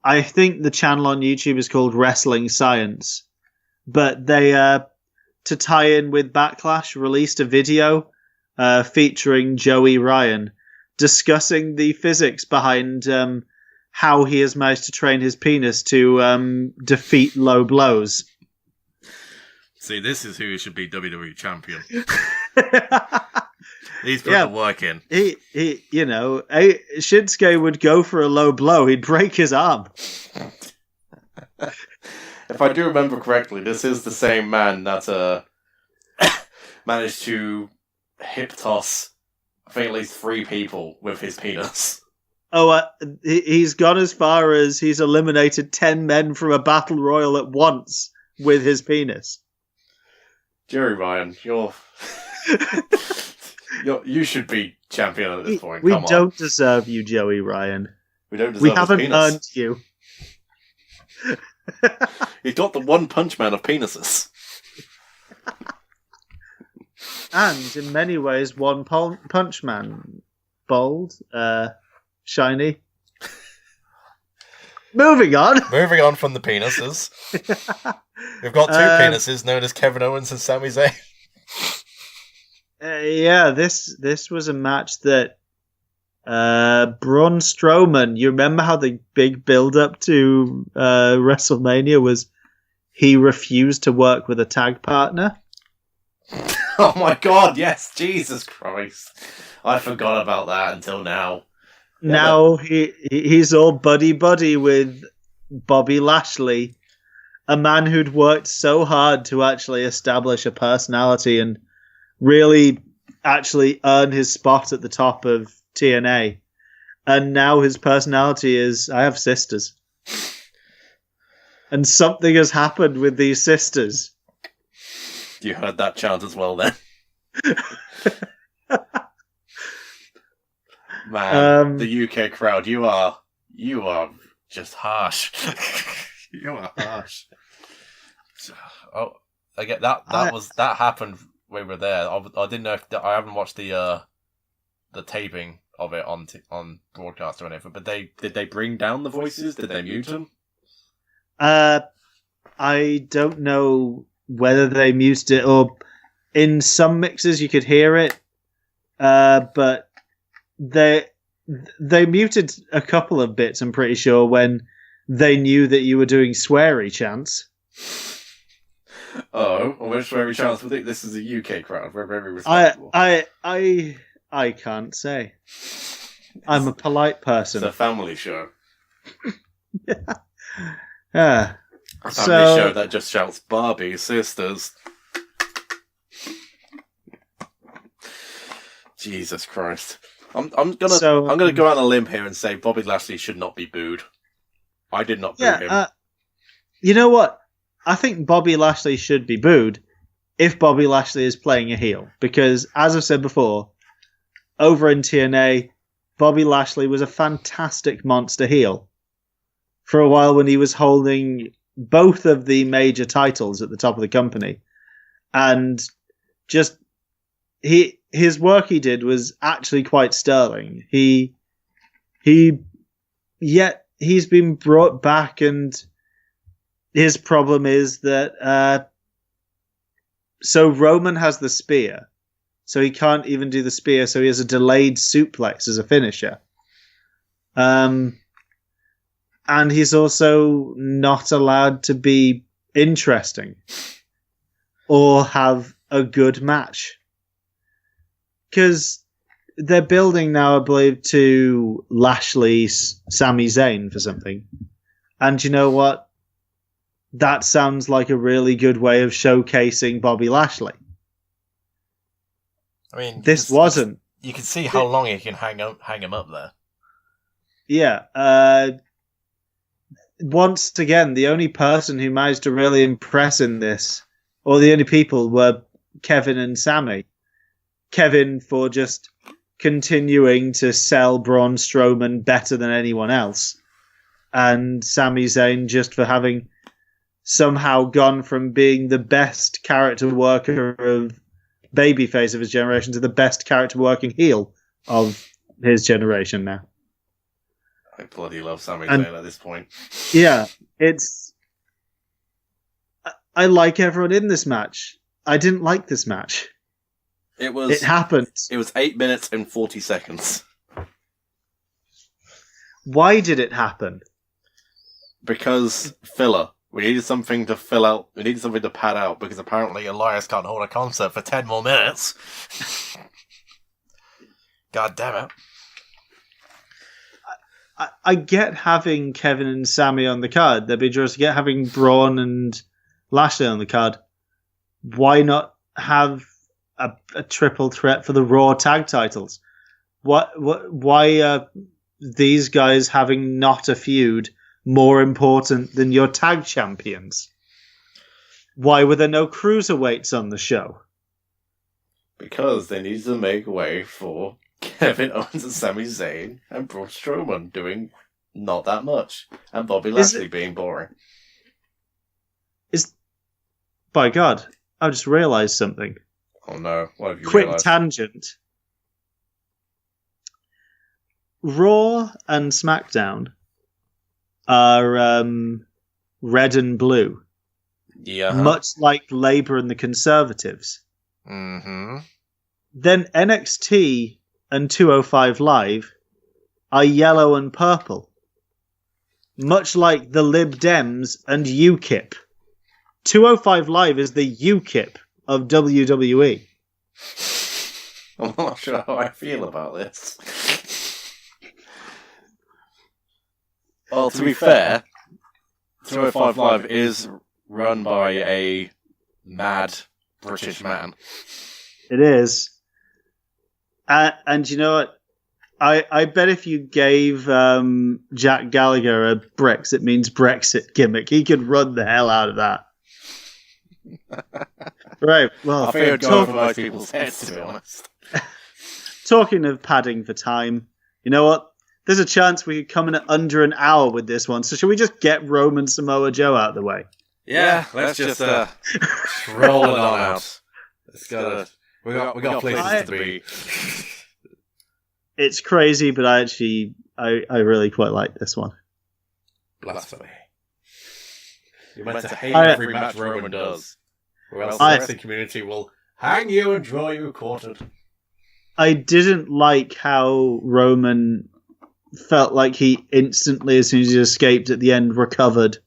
I think the channel on YouTube is called Wrestling Science, but they, to tie in with Backlash, released a video featuring Joey Ryan discussing the physics behind how he has managed to train his penis to defeat low blows. See, this is who should be WWE champion. He's put the work in. He, Shinsuke would go for a low blow. He'd break his arm. If I do remember correctly, this is the same man that managed to hip toss, I think, at least 3 people with his penis. Oh, he's gone as far as he's eliminated 10 men from a battle royal at once with his penis. Jerry Ryan, you should be champion at this point. We don't deserve you, Joey Ryan. We don't deserve We haven't his penis. earned you. He's got the One Punch Man of penises. And in many ways, One Punch Man. Bold, shiny. Moving on. Moving on from the penises. We've got 2 penises known as Kevin Owens and Sami Zayn. Yeah, this was a match that Braun Strowman, you remember how the big build-up to WrestleMania was he refused to work with a tag partner? Oh my god, yes, Jesus Christ. I forgot about that until now. Now he's all buddy-buddy with Bobby Lashley, a man who'd worked so hard to actually establish a personality and really actually earn his spot at the top of TNA. And now his personality is, I have sisters. And something has happened with these sisters. You heard that chant as well then? Man, the UK crowd, you are just harsh. You are harsh. Oh, I get that. That happened. We were there. I didn't know if I haven't watched the taping of it on broadcast or anything. But did they bring down the voices? Did they mute them? I don't know whether they muted it or in some mixes you could hear it. But they muted a couple of bits. I'm pretty sure when they knew that you were doing sweary chants. Oh, on which very chance we think this is a UK crowd. We're very respectable. I can't say. I'm a polite person. It's a family show. Yeah. A family show that just shouts Barbie sisters. Jesus Christ. I'm gonna go out on a limb here and say Bobby Lashley should not be booed. I did not boo him. You know what? I think Bobby Lashley should be booed if Bobby Lashley is playing a heel. Because, as I've said before, over in TNA, Bobby Lashley was a fantastic monster heel. For a while when he was holding both of the major titles at the top of the company. And just... his work he did was actually quite sterling. He's been brought back, and his problem is that so Roman has the spear, so he can't even do the spear, so he has a delayed suplex as a finisher. And he's also not allowed to be interesting or have a good match. Because they're building now, I believe, to Lashley, Sami Zayn for something. And you know what? That sounds like a really good way of showcasing Bobby Lashley. I mean, this wasn't. You can see how long he can hang him up there. Yeah. Once again, the only person who managed to really impress in this, or the only people, were Kevin and Sammy. Kevin for just continuing to sell Braun Strowman better than anyone else. And Sami Zayn just for having somehow gone from being the best character worker of babyface of his generation to the best character working heel of his generation now. I bloody love Sami Zayn at this point. Yeah, I like everyone in this match. I didn't like this match. It happened. It was 8 minutes and 40 seconds. Why did it happen? Because filler. We needed something to fill out. We needed something to pad out, because apparently Elias can't hold a concert for 10 more minutes. God damn it. I get having Kevin and Sammy on the card. They'd be just get having Braun and Lashley on the card. Why not have a triple threat for the Raw tag titles? Why are these guys having not a feud more important than your tag champions? Why were there no cruiserweights on the show? Because they needed to make way for Kevin Owens and Sami Zayn and Braun Strowman doing not that much, and Bobby Lashley being boring. By God, I just realised something. Oh no, what have you Quick realised? tangent. Raw and SmackDown are red and blue. Yeah. Much like Labour and the Conservatives. Mm-hmm. Then NXT and 205 Live are yellow and purple. Much like the Lib Dems and UKIP. 205 Live is the UKIP of WWE. I'm not sure how I feel about this. Well, to be fair, 205 Live is run by a mad British man. It is. And you know what? I bet if you gave Jack Gallagher a Brexit means Brexit gimmick, he could run the hell out of that. Right, well, I think it would go over most people's heads, to be honest. Talking of padding for time, you know what? There's a chance we could come in at under an hour with this one, so should we just get Roman Samoa Joe out of the way? Yeah, let's just roll it on out. We got places to be. It's crazy, but I really quite like this one. Blasphemy. You're meant to hate every match Roman does, or else the wrestling community will hang you and draw you quartered. I didn't like how Roman felt like he instantly, as soon as he escaped at the end, recovered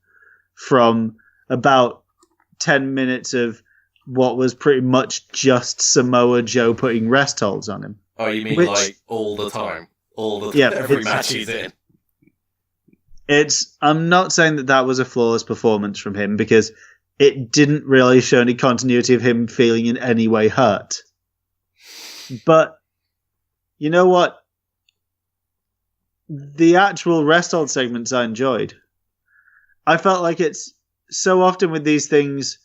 from about 10 minutes of what was pretty much just Samoa Joe putting rest holds on him. Oh, you mean Which- like all the time? Yeah, every it's- match he's in. I'm not saying that was a flawless performance from him, because it didn't really show any continuity of him feeling in any way hurt. But you know what? The actual rest hold segments I enjoyed. I felt like it's so often with these things,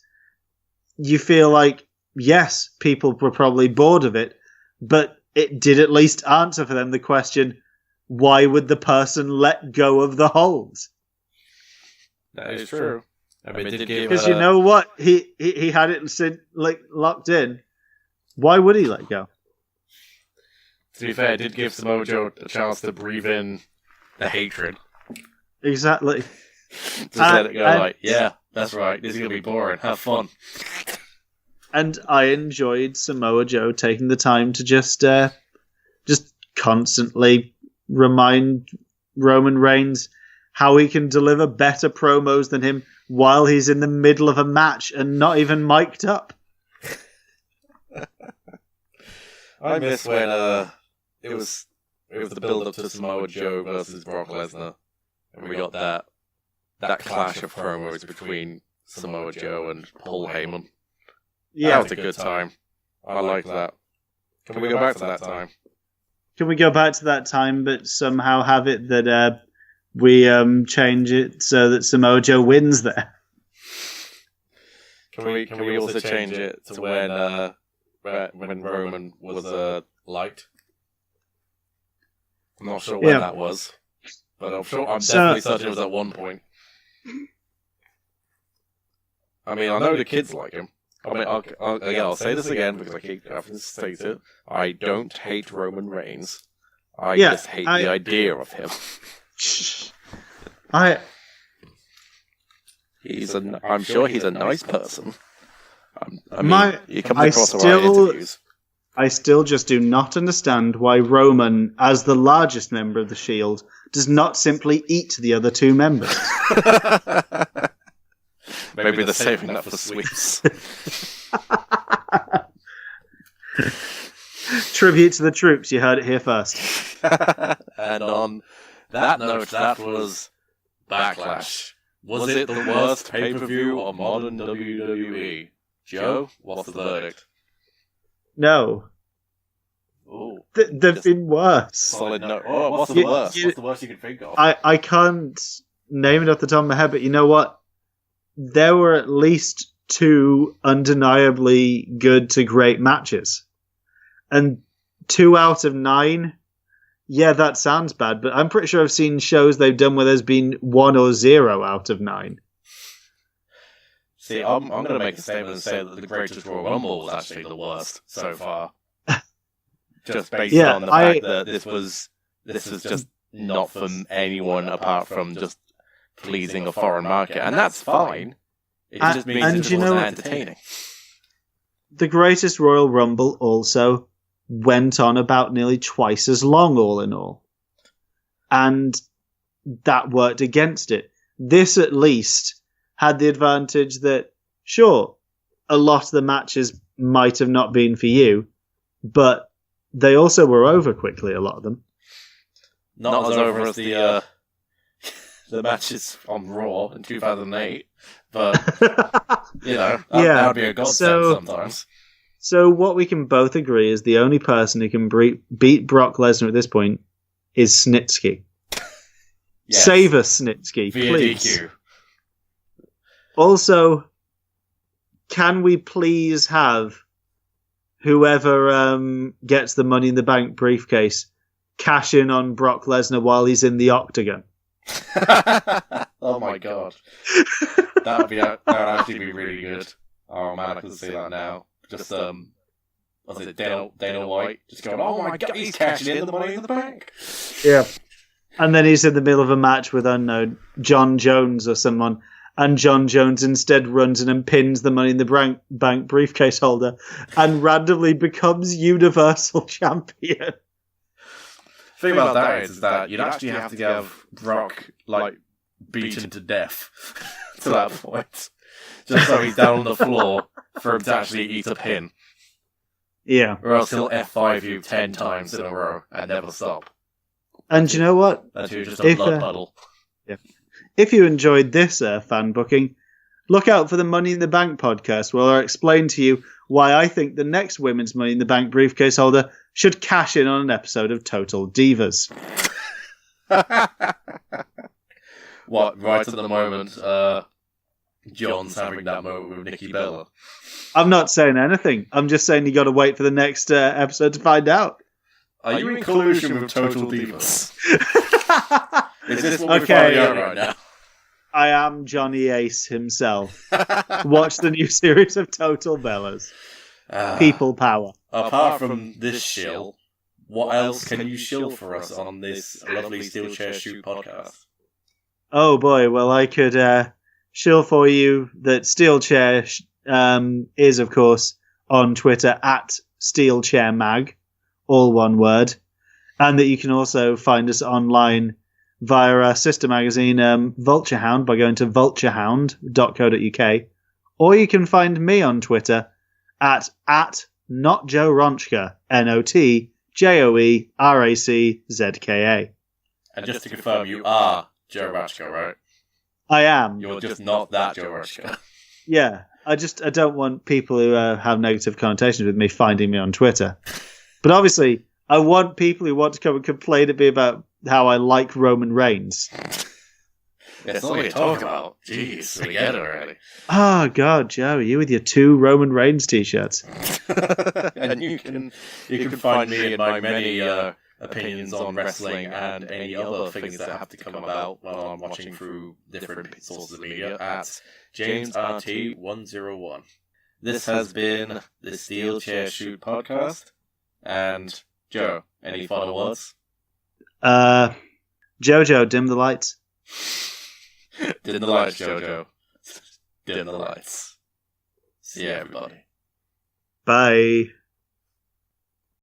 you feel like, yes, people were probably bored of it, but it did at least answer for them the question, why would the person let go of the holds? That is true. I mean, it did give... Because you know what? He had it locked in. Why would he let go? To be fair, it did give Samoa Joe a chance to breathe in the hatred. Exactly. Just let it go like, yeah, that's right, this is going to be boring, have fun. And I enjoyed Samoa Joe taking the time to just constantly remind Roman Reigns how he can deliver better promos than him while he's in the middle of a match and not even mic'd up. I miss when it was the build up to Samoa Joe versus Brock Lesnar, and we got that clash of promos between Samoa Joe and Paul Heyman. That was a good time. I like that. Can we go back to that time? Can we go back to that time, but somehow have it that we change it so that Samoa Joe wins there? Can we also change it to when Roman was liked? I'm not sure when that was, but I'm definitely certain it was at one point. I mean, I know the kids like him. I mean, I'll say this again because I keep having to state it. I don't hate Roman Reigns. I just hate the idea of him. I'm sure he's a nice person. He comes across the right interviews. I still just do not understand why Roman, as the largest member of the Shield, does not simply eat the other two members. Maybe they're saving that for sweets. Tribute to the troops, you heard it here first. And on that note, that was Backlash. Was it the worst pay-per-view of modern WWE? Joe, what's the verdict? No. Ooh, They've been worse. Solid no. Oh, what's the worst? What's the worst you can think of? I can't name it off the top of my head, but you know what? There were at least 2 undeniably good to great matches. And 2 out of 9, yeah, that sounds bad, but I'm pretty sure I've seen shows they've done where there's been 1 or 0 out of 9. See, I'm going to make a statement and say that the Greatest Royal Rumble was actually the worst so far. Just based on the fact that this was just not from anyone apart from just pleasing a foreign market, and that's fine. It just means it wasn't entertaining. The Greatest Royal Rumble also went on about nearly twice as long, all in all. And that worked against it. This, at least, had the advantage that, sure, a lot of the matches might have not been for you, but they also were over quickly, a lot of them. Not as over as the matches on Raw in 2008, but, that would be a godsend sometimes. So what we can both agree is the only person who can beat Brock Lesnar at this point is Snitsky. Yes. Save us, Snitsky, please. DQ. Also, can we please have whoever gets the Money in the Bank briefcase cash in on Brock Lesnar while he's in the octagon? Oh my god. That would actually be really good. Oh man, I can see that now. Just, was it Dana White? Just going, oh my god, he's cashing in the Money in the Bank. Yeah. And then he's in the middle of a match with, John Jones or someone, and John Jones instead runs in and pins the Money in the Bank briefcase holder and randomly becomes Universal Champion. The thing about that is that you'd actually have to have Brock, beaten to death to that point. just so he's down on the floor for him to actually eat a pin. Yeah. Or else he'll F5 you 10 times in a row and never stop. And you know what? Until you're just a blood puddle. Yeah. If you enjoyed this fan booking, look out for the Money in the Bank podcast, where I explain to you why I think the next Women's Money in the Bank briefcase holder should cash in on an episode of Total Divas. What, right at the moment, John's having that moment with Nikki Bella? I'm not saying anything. I'm just saying you got to wait for the next episode to find out. Are you in collusion with Total Divas? Is this what we're finding out right now? I am Johnny Ace himself. Watch the new series of Total Bellas. People power. Apart from this shill, what else can you shill for us on this lovely SteelChair Shoot podcast? Oh boy, well I could shill for you that SteelChair is of course on Twitter at SteelChair Mag, all one word, and that you can also find us online via our sister magazine Vulturehound by going to vulturehound.co.uk, or you can find me on Twitter at NotJoeRaczka, NotJoeRaczka. And just to confirm, you are Joe Raczka, right? I am. You're just not that Joe Raczka. Yeah, I don't want people who have negative connotations with me finding me on Twitter. But obviously, I want people who want to come and complain to me about how I like Roman Reigns. That's all you talk about. Jeez, we get it already. Oh, God, Joe, you with your 2 Roman Reigns t-shirts. And you can find me in my many opinions on wrestling and any other things that have to come about while I'm watching through different sources of media at JamesRT101. This has been the SteelChair Shoot podcast. And Joe, any final words? Jojo, dim the lights. Dim the lights, Jojo. Dim the lights. See ya, everybody. Bye.